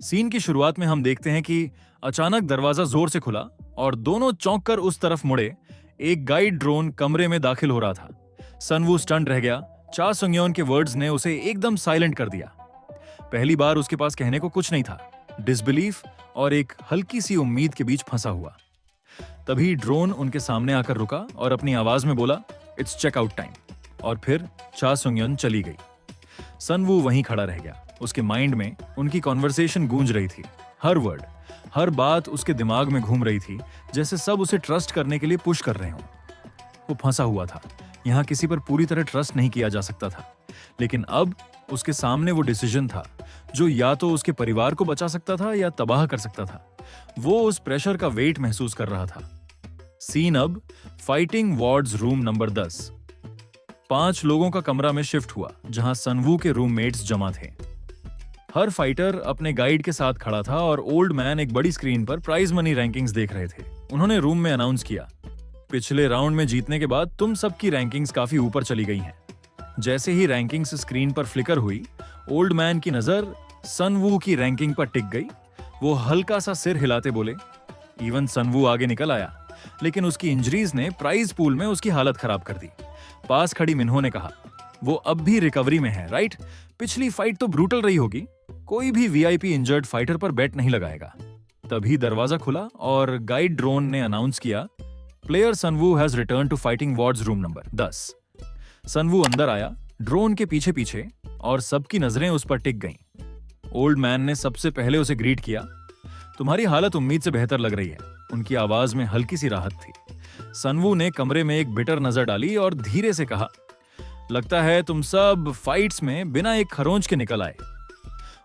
Scene की शुरुआत में हम देखते हैं कि अचानक दरवाजा जोर से खुला और दोनों चौंक कर उस तरफ मुड़े। एक गाइड ड्रोन कमरे में दाखिल हो रहा था। सनवू स्टंट रह गया। चा सुंगयोन के वर्ड्स ने उसे एकदम साइलेंट कर दिया। पहली बार उसके पास कहने को कुछ नहीं था। डिसबिलीफ और एक हल्की सी उम्मीद के बीच फंसा हुआ। तभी ड्रोन उनके सामने आकर रुका और अपनी आवाज में बोला, इट्स चेकआउट टाइम। और फिर चा सुंगयोन चली गई। सनवू वहीं खड़ा रह गया। उसके माइंड में उनकी कॉन्वर्सेशन गूंज रही थी। हर वर्ड, हर बात उसके दिमाग में घूम रही थी, जैसे सब उसे ट्रस्ट करने के लिए पुश कर रहे हों। वो फंसा हुआ था। यहाँ किसी पर पूरी तरह ट्रस्ट नहीं किया जा सकता था। लेकिन अब उसके सामने वो डिसीजन था जो या तो उसके परिवार को बचा सकता था या तबाह कर सकता था। वो उस प्रेशर का वेट महसूस कर रहा था। सीन अब फाइटिंग वार्ड्स रूम नंबर 10। 5 लोगों का कमरा में शिफ्ट हुआ, जहां सनवू के रूममेट्स जमा थे। हर फाइटर अपने गाइड के साथ खड़ा था और ओल्ड मैन एक बड़ी स्क्रीन पर प्राइज मनी रैंकिंग्स देख रहे थे। उन्होंने रूम में अनाउंस किया, पिछले राउंड में जीतने के बाद तुम सबकी रैंकिंग्स काफी ऊपर चली गई हैं। जैसे ही रैंकिंग्स स्क्रीन पर फ्लिकर हुई, ओल्ड मैन की नजर सनवू की रैंकिंग पर टिक गई। वो हल्का सा सिर हिलाते बोले, इवन सनवू आगे निकल आया, लेकिन उसकी इंजरीज ने प्राइज पूल में उसकी हालत खराब कर दी। पास खड़ी मिन्हो ने कहा, वो अब भी रिकवरी में है, राइट? पिछली फाइट तो ब्रूटल रही होगी। कोई भी वीआईपी इंजर्ड फाइटर पर बेट नहीं लगाएगा। तभी दरवाजा खुला और गाइड ड्रोन ने अनाउंस किया, player Sunwoo has return to fighting wards room number 10। Sunwoo अंदर आया, ड्रोन के पीछे पीछे, और सबकी नजरें उस पर टिक गईं। ओल्ड मैन ने सबसे पहले उसे ग्रीट किया, तुम्हारी हालत उम्मीद से बेहतर लग रही है। उनकी आवाज में हल्की सी राहत थी। सनवू ने कमरे में एक बिटर नजर डाली और धीरे से कहा, लगता है तुम सब फाइट्स में बिना एक खरोंच के निकल आए।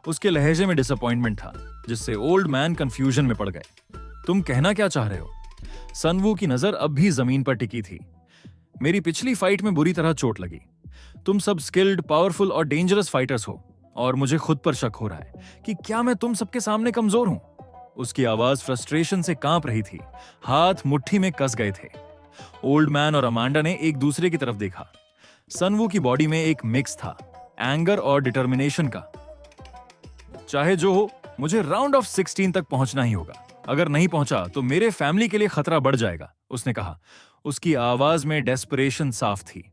उसके लहजे में डिसअपॉइंटमेंट था, जिससे ओल्ड मैन कंफ्यूजन में पड़ गए। तुम कहना क्या चाह रहे हो? सनवू की नजर अब भी जमीन पर टिकी थी। मेरी पिछली फाइट में बुरी तरह चोट लगी। तुम सब स्किल्ड, पावरफुल और डेंजरस फाइटर्स हो, और मुझे खुद पर शक हो रहा है कि क्या मैं तुम सबके सामने कमजोर हूं। उसकी आवाज फ्रस्ट्रेशन से कांप रही थी। हाथ मुट्ठी में कस गए थे। ओल्ड मैन और अमांडा ने एक दूसरे की तरफ देखा। सनवू की बॉडी में एक मिक्स था, एंगर और डिटर्मिनेशन का। चाहे जो हो, मुझे राउंड ऑफ 16 तक पहुंचना ही होगा। अगर नहीं पहुंचा तो मेरे फैमिली के लिए खतरा बढ़ जाएगा, उसने कहा। उसकी आवाज में डेस्परेशन साफ थी।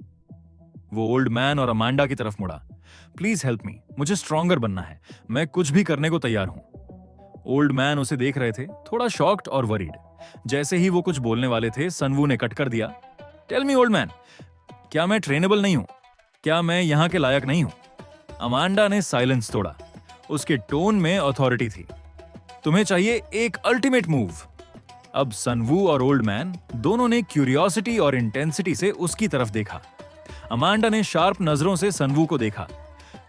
वो ओल्ड मैन और अमांडा की तरफ मुड़ा। प्लीज हेल्प मी, मुझे स्ट्रॉन्गर बनना है। मैं कुछ भी करने को तैयार हूं। ओल्ड मैन उसे देख रहे थे, थोड़ा शॉक्ड और वरीड। जैसे ही वो कुछ बोलने वाले थे, सनवू ने कट कर दिया, टेल मी ओल्ड मैन, क्या मैं ट्रेनेबल नहीं हूं? क्या मैं यहां के लायक नहीं हूं? अमांडा ने साइलेंस तोड़ा। उसके टोन में अथॉरिटी थी। तुम्हें चाहिए एक अल्टीमेट मूव। अब सनवू और ओल्ड मैन दोनों ने क्यूरियोसिटी और इंटेंसिटी से उसकी तरफ देखा। अमांडा ने शार्प नजरों से सनवू को देखा।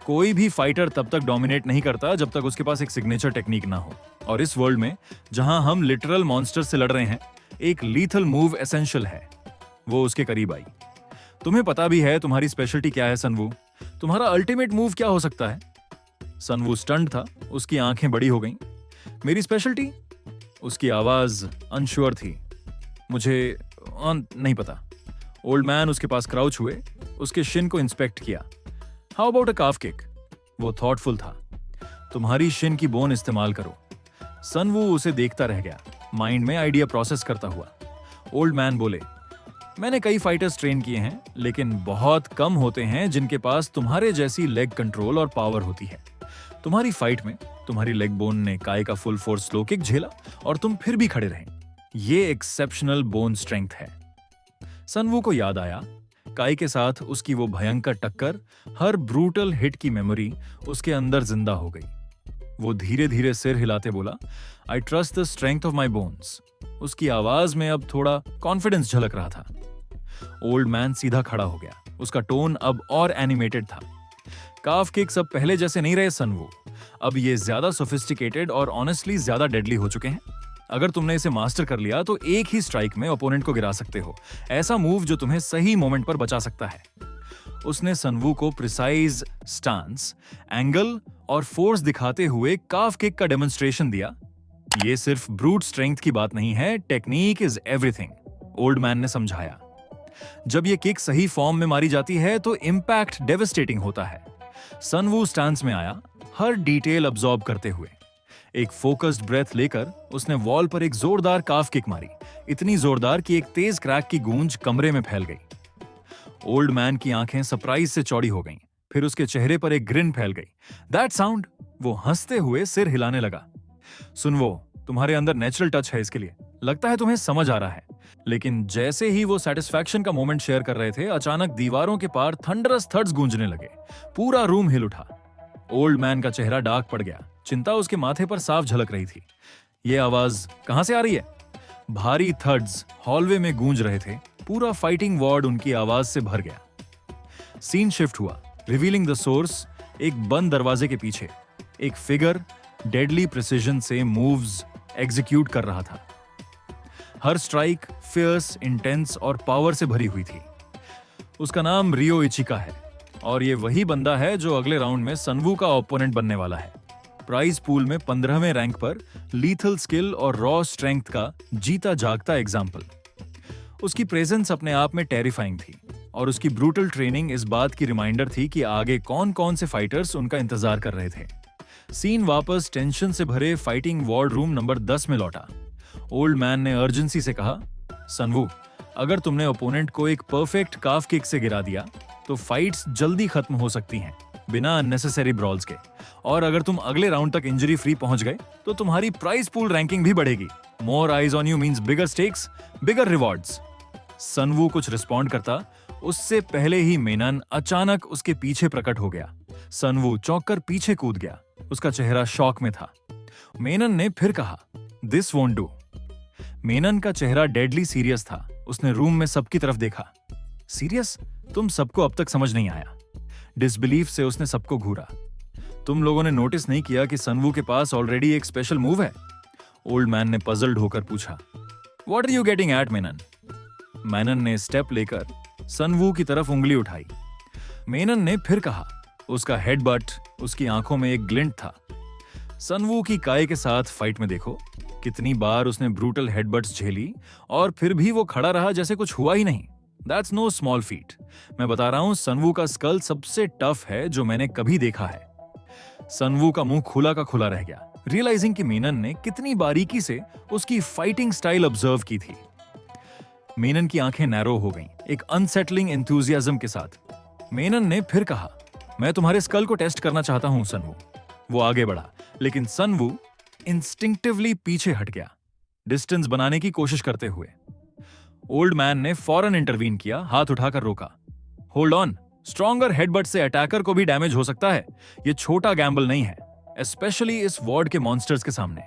कोई भी फाइटर तब तक डोमिनेट नहीं करता जब तक उसके पास एक सिग्नेचर टेक्निक ना हो, और इस वर्ल्ड में जहां हम लिटरल मॉन्स्टर से लड़ रहे हैं, एक लीथल मूव एसेंशियल है। वो उसके करीब आई। तुम्हें पता भी है तुम्हारी स्पेशलिटी क्या है सनवू? तुम्हारा अल्टीमेट मूव क्या हो सकता है? सनवू स्टंट था। उसकी आंखें बड़ी हो गईं। मेरी स्पेशलिटी? उसकी आवाज अनश्योर थी। मुझे नहीं पता। ओल्ड मैन उसके पास क्राउच हुए, उसके शिन को इंस्पेक्ट किया। How about a calf kick? वो थॉटफुल था। तुम्हारी शिन की बोन इस्तेमाल करो। सनवू उसे देखता रह गया, माइंड में आइडिया प्रोसेस करता हुआ। ओल्ड मैन बोले, मैंने कई फाइटर्स ट्रेन किए हैं, लेकिन बहुत कम होते हैं जिनके पास तुम्हारे जैसी लेग कंट्रोल और पावर होती है। तुम्हारी फाइट में तुम्हारी लेग बोन ने काय का फुल फोर्स स्लो किक झेला और तुम फिर भी खड़े रहे। ये एक्सेप्शनल बोन स्ट्रेंथ है। सनवू को याद आया, काय के साथ उसकी वो भयंकर टक्कर, हर ब्रूटल हिट की मेमोरी उसके अंदर जिंदा हो गई। वो धीरे धीरे सिर हिलाते बोला, I trust the strength of my bones. उसकी आवाज में अब थोड़ा कॉन्फिडेंस झलक रहा था। ओल्ड मैन सीधा खड़ा हो गया। उसका टोन अब और एनिमेटेड था। काफ किक्स अब पहले जैसे नहीं रहे सनवू। अब ये ज्यादा सोफिस्टिकेटेड और ऑनेस्टली ज्यादा डेडली हो चुके हैं। अगर तुमने इसे मास्टर कर लिया तो एक ही स्ट्राइक में ओपोनेंट को गिरा सकते हो। ऐसा मूव जो तुम्हें सही मोमेंट पर बचा सकता है। उसने सनवू को प्रिसाइज स्टांस, एंगल और फोर्स दिखाते हुए काफ किक का डेमोन्स्ट्रेशन दिया। ये सिर्फ ब्रूट स्ट्रेंथ की बात नहीं है, technique is everything, old man ने समझाया। जब ये किक सही फॉर्म में मारी जाती है तो इंपैक्ट डेविस्टेटिंग होता है। सनवू स्टांस में आया, हर डिटेल अब्सॉर्ब करते हुए। एक फोकस्ड ब्रेथ लेकर उसने वॉल पर एक जोरदार काफ किक मारी, इतनी जोरदार कि एक तेज क्रैक की गूंज कमरे में फैल गई। ओल्ड मैन की आंखें सरप्राइज से चौड़ी हो गईं, फिर उसके चेहरे पर एक ग्रिन फैल गई। That sound! वो हंसते हुए सिर हिलाने लगा। सुन, वो तुम्हारे अंदर नेचुरल टच है इसके लिए, लगता है तुम्हें समझ आ रहा है। लेकिन जैसे ही वो सेटिस्फैक्शन का मोमेंट शेयर कर रहे थे, अचानक दीवारों के पार थंडरस थड्स गूंजने लगे। पूरा रूम हिल उठा। ओल्ड मैन का चेहरा डार्क पड़ गया, चिंता उसके माथे पर साफ झलक रही थी। ये आवाज कहां से आ रही है? भारी थड्स हॉलवे में गूंज रहे थे। पूरा फाइटिंग वार्ड उनकी आवाज से भर गया। सीन शिफ्ट हुआ, रिवीलिंग द सोर्स। एक बंद दरवाजे के पीछे एक फिगर डेडली प्रिसिजन से मूव्स एग्जीक्यूट कर रहा था। हर स्ट्राइक फियर्स, इंटेंस और पावर से भरी हुई थी। उसका नाम रियो इचिका है और ये वही बंदा है जो अगले राउंड में सनवू का ओपोनेंट बनने वाला है। प्राइज पूल में 15वें रैंक पर लीथल स्किल और रॉ स्ट्रेंथ का जीता जागता एग्जाम्पल। उसकी प्रेजेंस अपने आप में टेरिफाइंग थी और उसकी ब्रूटल ट्रेनिंग इस बात की रिमाइंडर थी कि आगे कौन कौन से फाइटर्स उनका इंतजार कर रहे थे। सीन वापस टेंशन से भरे फाइटिंग वार्ड रूम नंबर 10 में लौटा। ओल्ड मैन ने अर्जेंसी से कहा, सनवू, अगर तुमने ओपोनेंट को एक परफेक्ट काफ किक से गिरा दिया तो फाइट्स जल्दी खत्म हो सकती हैं बिना अननेसेसरी ब्रॉल्स के, और अगर तुम अगले राउंड तक इंजरी फ्री पहुंच गए तो तुम्हारी प्राइज पूल रैंकिंग भी बढ़ेगी। More eyes on you means bigger stakes, bigger rewards. Sunwoo कुछ रिस्पॉन्ड करता उससे पहले ही मेनन अचानक उसके पीछे प्रकट हो गया। सनवू चौंक कर पीछे कूद गया, उसका चेहरा शॉक में था। मेनन ने फिर कहा, दिस वोंट डू। मेनन का चेहरा डेडली सीरियस था। उसने रूम में सबकी तरफ देखा। सीरियस? तुम सबको अब तक समझ नहीं आया। डिसबिलीफ से उसने सबको घूरा। तुम लोगों ने नोटिस नहीं किया कि सनवू के पास ऑलरेडी एक स्पेशल मूव है? ओल्ड मैन ने पजल्ड होकर पूछा। What are you getting at Menon? Menon ने स्टेप लेकर सनवू की तरफ उंगली उठाई। मेनन ने फिर कहा। उसका हेडबट, उसकी आंखों में एक ग्लिंट था। सनवू की काय के साथ फाइट में देखो, कितनी बार उसने ब्रूटल हेडबट्स झेली और फिर भी वो खड़ा रहा जैसे कुछ हुआ ही नहीं। That's know small feet. मैं बता रहा हूं, सनवू का स्कल सबसे टफ है जो मैंने कभी देखा है। सनवू का मुंह खुला का खुला रह गया, रियलाइजिंग कि मेनन ने कितनी बारीकी से उसकी फाइटिंग स्टाइल ऑब्जर्व की थी। मेनन की आंखें नैरो हो गईं, एक अनसेटलिंग एंथुसियाज्म के साथ। मेनन ने फिर कहा, मैं तुम्हारे स्कल को टेस्ट करना चाहता हूं सनवू। वो आगे बढ़ा, लेकिन सनवू इंस्टिंक्टिवली पीछे हट गया, डिस्टेंस बनाने की कोशिश करते हुए। ओल्ड मैन ने फौरन इंटरवीन किया, हाथ उठाकर रोका। होल्ड ऑन, स्ट्रॉन्गर हेडबट से अटैकर को भी डैमेज हो सकता है। ये छोटा गैम्बल नहीं है, स्पेशली इस वार्ड के मॉन्स्टर्स के सामने।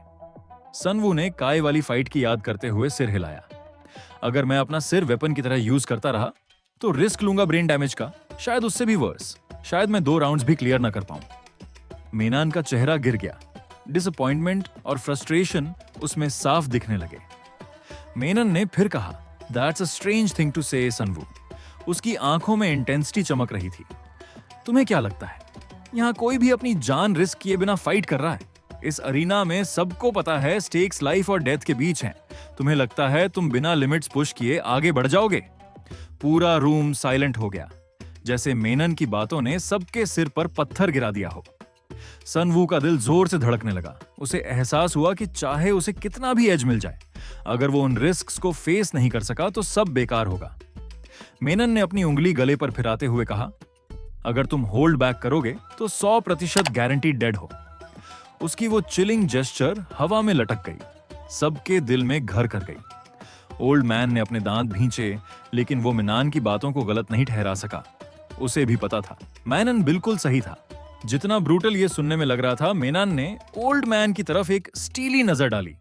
सनवू ने काय वाली फाइट की याद करते हुए सिर हिलाया। अगर मैं अपना सिर वेपन की तरह यूज करता रहा तो रिस्क लूंगा ब्रेन डैमेज का, शायद उससे भी वर्स। शायद मैं 2 राउंड्स भी क्लियर ना कर पाऊं। मेनन का चेहरा गिर गया, डिसअपॉइंटमेंट और फ्रस्ट्रेशन उसमें साफ दिखने लगे। मेनन ने फिर कहा, that's a strange thing to say Sunwoo. उसकी आंखों में इंटेंसिटी चमक रही थी। तुम्हें क्या लगता है, यहां कोई भी अपनी जान रिस्क किए बिना फाइट कर रहा है? इस अरीना में सबको पता है स्टेक्स लाइफ और डेथ के बीच हैं। तुम्हें लगता है तुम बिना लिमिट्स पुश किए आगे बढ़ जाओगे? पूरा रूम साइलेंट हो गया, जैसे मेनन की बातों ने सबके सिर पर पत्थर गिरा दिया हो। सनवू का दिल जोर से धड़कने लगा। उसे एहसास हुआ कि चाहे उसे कितना भी एज मिल जाए, अगर वो उन रिस्क्स को फेस नहीं कर सका तो सब बेकार होगा। मेनन ने अपनी उंगली गले पर फिराते हुए कहा, अगर तुम होल्ड बैक करोगे तो 100% गारंटीड डेड हो। उसकी वो चिलिंग जेस्चर हवा में लटक गई, सबके दिल में घर कर गई। ओल्ड मैन ने अपने दांत भींचे, लेकिन वो मेनन की बातों को गलत नहीं ठहरा सका। उसे भी पता था, मेनन बिल्कुल सही था। जितना ब्रूटल ये सुनने में लग रहा था, मेनन ने ओल्ड मैन की तरफ एक स्टीली नजर डाली।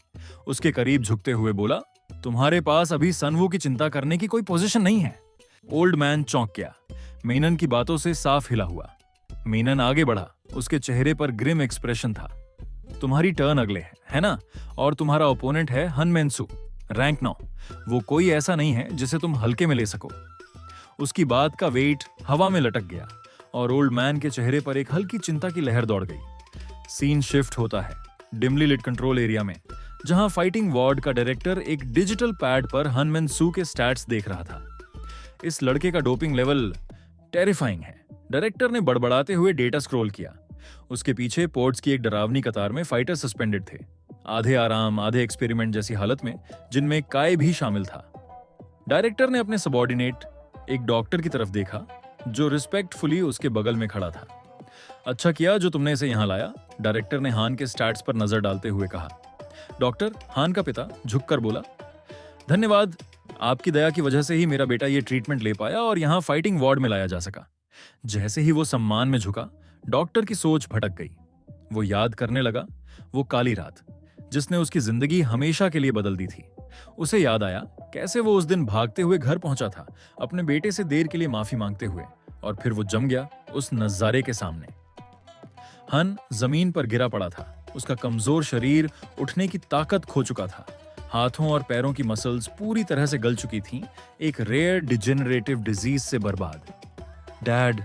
उसके करीब झुकते हुए बोला, तुम्हारे पास अभी सनवू की चिंता करने की कोई पोजीशन नहीं है। ओल्ड मैन चौंक गया, मेनन की बातों से साफ हिला हुआ। मेनन आगे बढ़ा, उसके चेहरे पर ग्रिम एक्सप्रेशन था। तुम्हारी टर्न अगले है ना? और तुम्हारा ओपोनेंट है हनमेंसू, रैंक 9। वो कोई ऐसा नहीं है जिसे तुम हल्के में ले सको। उसकी बात का वेट हवा में लटक गया और ओल्ड मैन के चेहरे पर एक हल्की चिंता की लहर दौड़ गई। सीन शिफ्ट होता है डिमली लिट कंट्रोल एरिया में, जहां फाइटिंग वार्ड का डायरेक्टर एक डिजिटल पैड पर हनमेंसू के स्टैट्स देख रहा था। इस लड़के का डोपिंग लेवल टेरिफाइंग है। डायरेक्टर ने बड़बड़ाते हुए डेटा स्क्रॉल किया। उसके पीछे पोर्ट्स की एक डरावनी कतार में फाइटर सस्पेंडेड थे, आधे आराम आधे एक्सपेरिमेंट जैसी हालत में, जिनमें काय भी शामिल था। डायरेक्टर ने अपने सबॉर्डिनेट एक डॉक्टर की तरफ देखा जो रिस्पेक्टफुली उसके बगल में खड़ा था। अच्छा किया जो तुमने इसे यहाँ लाया, डायरेक्टर ने हान के स्टैट्स पर नजर डालते हुए कहा। डॉक्टर, हान का पिता झुककर बोला, धन्यवाद, आपकी दया की वजह से ही मेरा बेटा ये ट्रीटमेंट ले पाया और यहाँ फाइटिंग वार्ड में लाया जा सका। जैसे ही वो सम्मान में झुका, डॉक्टर की सोच भटक गई। वो याद करने लगा वो काली रात जिसने उसकी जिंदगी हमेशा के लिए बदल दी थी। उसे याद आया कैसे वो उस दिन भागते हुए घर पहुंचा था, अपने बेटे से देर के लिए माफी मांगते हुए, और फिर वो जम गया उस नजारे के सामने। हन जमीन पर गिरा पड़ा था, उसका कमजोर शरीर उठने की ताकत खो चुका था, हाथों और पैरों की मसल्स पूरी तरह से गल चुकी थीं, एक रेयर डिजेनरेटिव डिजीज से बर्बाद। डैड,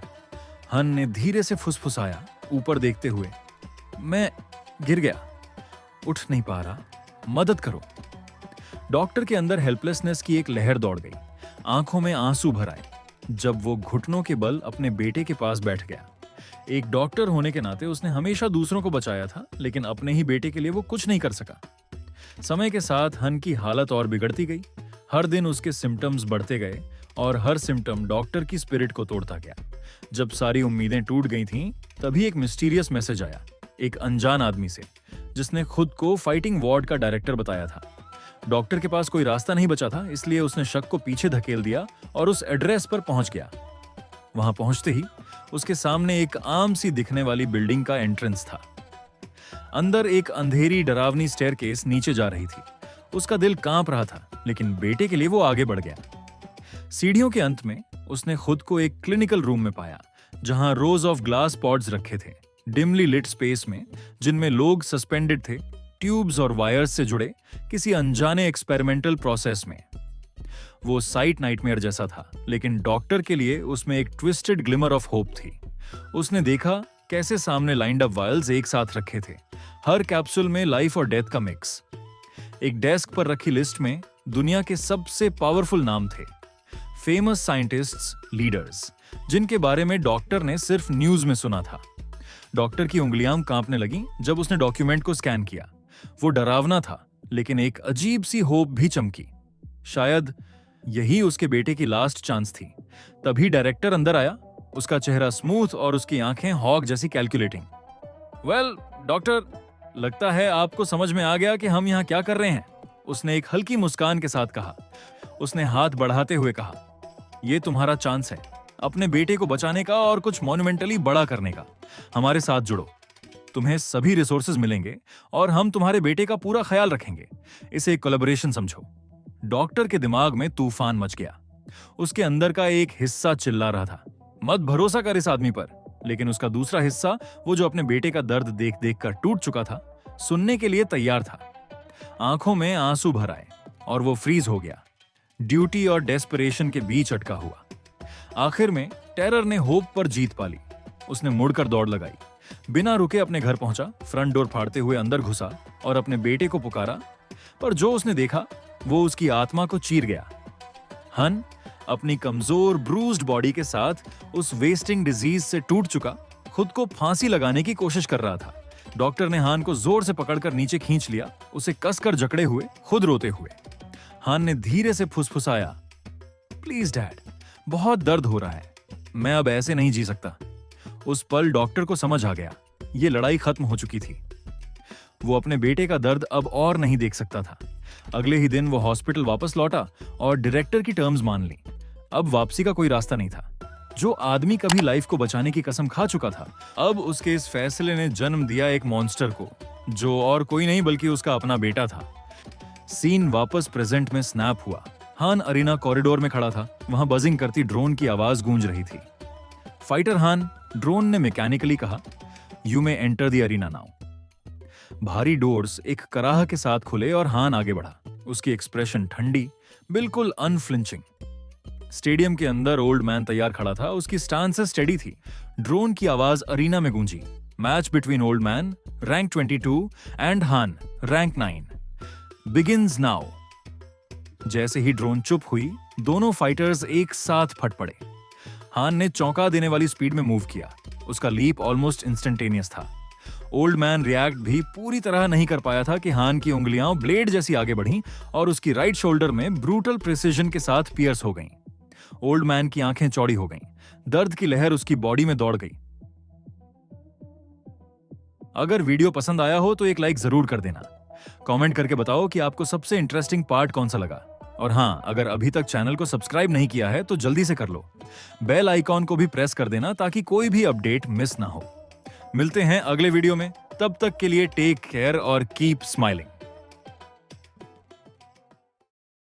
हन ने धीरे से फुसफुसाया ऊपर देखते हुए, मैं गिर गया, उठ नहीं पा रहा, मदद करो। डॉक्टर के अंदर हेल्पलेसनेस की एक लहर दौड़ गई, आंखों में आंसू भर आए जब वो घुटनों के बल अपने बेटे के पास बैठ गया। एक डॉक्टर होने के नाते उसने हमेशा दूसरों को बचाया था, लेकिन अपने ही बेटे के लिए वो कुछ नहीं कर सका। समय के साथ हन की हालत और बिगड़ती गई, हर दिन उसके सिम्टम्स बढ़ते गए और हर सिम्टम डॉक्टर की स्पिरिट को तोड़ता गया। जब सारी उम्मीदें टूट गई थीं, तभी एक मिस्टीरियस मैसेज आया, एक अनजान आदमी से, जिसने खुद को फाइटिंग वार्ड का डायरेक्टर बताया था। डॉक्टर के पास कोई रास्ता नहीं बचा था, इसलिए उसने शक को पीछे धकेल दिया और उस एड्रेस पर पहुंच गया। वहां पहुंचते ही उसके सामने एक आम सी दिखने वाली बिल्डिंग का एंट्रेंस था। अंदर एक अंधेरी डरावनी स्टेयरकेस नीचे जा रही थी। उसका दिल कांप रहा था, लेकिन बेटे के लिए वो आगे बढ़ गया। सीढ़ियों के अंत में उसने खुद को एक क्लिनिकल रूम में पाया, जहां रोज ऑफ ग्लास पॉड्स रखे थे, डिमली लिट स्पेस में, जिनमें लोग सस्पेंडेड थे, ट्यूब्स और वायर्स से जुड़े किसी अनजाने एक्सपेरिमेंटल प्रोसेस में। वो साइट नाइटमेयर जैसा था, लेकिन डॉक्टर के लिए उसमें एक ट्विस्टेड ग्लिमर ऑफ होप थी। उसने देखा कैसे सामने लाइंड अप वायल्स एक साथ रखे थे, हर कैप्सूल में लाइफ और डेथ का मिक्स। एक डेस्क पर रखी लिस्ट में दुनिया के सबसे पावरफुल नाम थे, फेमस साइंटिस्ट्स, लीडर्स, जिनके बारे में डॉक्टर ने सिर्फ न्यूज में सुना था। डॉक्टर की उंगलियां कांपने लगी जब उसने डॉक्यूमेंट को स्कैन किया। वो डरावना था, लेकिन एक अजीब सी होप भी चमकी। शायद यही उसके बेटे की लास्ट चांस थी। तभी डायरेक्टर अंदर आया, उसका चेहरा स्मूथ और उसकी आंखें हॉक जैसी कैलकुलेटिंग। वेल डॉक्टर, लगता है आपको समझ में आ गया कि हम यहाँ क्या कर रहे हैं, उसने एक हल्की मुस्कान के साथ कहा। उसने हाथ बढ़ाते हुए कहा, यह तुम्हारा चांस है अपने बेटे को बचाने का और कुछ मॉन्यूमेंटली बड़ा करने का। हमारे साथ जुड़ो, तुम्हें सभी रिसोर्सेज मिलेंगे और हम तुम्हारे बेटे का पूरा ख्याल रखेंगे। इसे एक कोलैबोरेशन समझो। डॉक्टर के दिमाग में तूफान मच गया। उसके अंदर का एक हिस्सा चिल्ला रहा था, मत भरोसा कर इस आदमी पर, लेकिन उसका दूसरा हिस्सा, वो जो अपने बेटे का दर्द देख देख कर टूट चुका था, सुनने के लिए तैयार था। आंखों में आंसू भर आए और वो फ्रीज हो गया, ड्यूटी और डेस्परेशन के बीच अटका हुआ। आखिर में टेरर ने होप पर जीत पाली। उसने मुड़कर दौड़ लगाई, बिना रुके अपने घर पहुंचा, फ्रंट डोर फाड़ते हुए अंदर घुसा और अपने बेटे को पुकारा, पर जो उसने देखा वो उसकी आत्मा को चीर गया। हन अपनी कमजोर ब्रूज्ड बॉडी के साथ उस वेस्टिंग डिजीज से टूट चुका, खुद को फांसी लगाने की कोशिश कर रहा था। डॉक्टर ने हान को जोर से पकड़कर नीचे खींच लिया, उसे कसकर जकड़े हुए, खुद रोते हुए। हान ने धीरे से फुसफुसाया, प्लीज डैड, बहुत दर्द हो रहा है, मैं अब ऐसे नहीं जी सकता। उस पल डॉक्टर को समझ आ गया, ये लड़ाई खत्म हो चुकी थी। वो अपने बेटे का दर्द अब और नहीं देख सकता था। अगले ही दिन वो हॉस्पिटल वापस लौटा और डायरेक्टर की टर्म्स मान ली। अब वापसी का कोई रास्ता नहीं था। जो आदमी कभी लाइफ को बचाने की कसम खा चुका था, अब उसके इस फैसले ने जन्म दिया एक मॉन्स्टर को, जो और कोई नहीं बल्कि उसका अपना बेटा था। सीन वापस प्रेजेंट में स्नैप हुआ। हान अरीना कॉरिडोर में खड़ा था, वहां बजिंग करती ड्रोन की आवाज गूंज रही थी। फाइटर हान, ड्रोन ने मैकेनिकली कहा, you may enter the arena now. भारी डोर्स एक कराह के साथ खुले और हान आगे बढ़ा, उसकी एक्सप्रेशन ठंडी, बिल्कुल अनफ्लिंचिंग। स्टेडियम के अंदर ओल्ड मैन तैयार खड़ा था, उसकी स्टांस स्टेडी थी। ड्रोन की आवाज अरीना में गूंजी, match between old man rank 22 and Han rank 9 begins now. जैसे ही ड्रोन चुप हुई, दोनों फाइटर्स एक साथ फट पड़े। हान ने चौंका देने वाली स्पीड में मूव किया, उसका लीप ऑलमोस्ट इंस्टेंटेनियस था। ओल्ड मैन रिएक्ट भी पूरी तरह नहीं कर पाया था कि हान की उंगलियां ब्लेड जैसी आगे बढ़ीं और उसकी राइट शोल्डर में ब्रूटल प्रिसिजन के साथ पियर्स हो गईं। ओल्ड मैन की आंखें चौड़ी हो गईं। दर्द की लहर उसकी बॉडी में दौड़ गई। अगर वीडियो पसंद आया हो तो एक लाइक जरूर कर देना। कमेंट करके बताओ कि आपको सबसे इंटरेस्टिंग पार्ट कौन सा लगा। और हाँ, अगर अभी तक चैनल को सब्सक्राइब नहीं किया है तो जल्दी से कर लो। बेल आइकॉन को भी प्रेस कर देना ताकि कोई भी अपडेट मिस ना हो। मिलते हैं अगले वीडियो में। तब तक के लिए टेक केयर और कीप स्माइलिंग।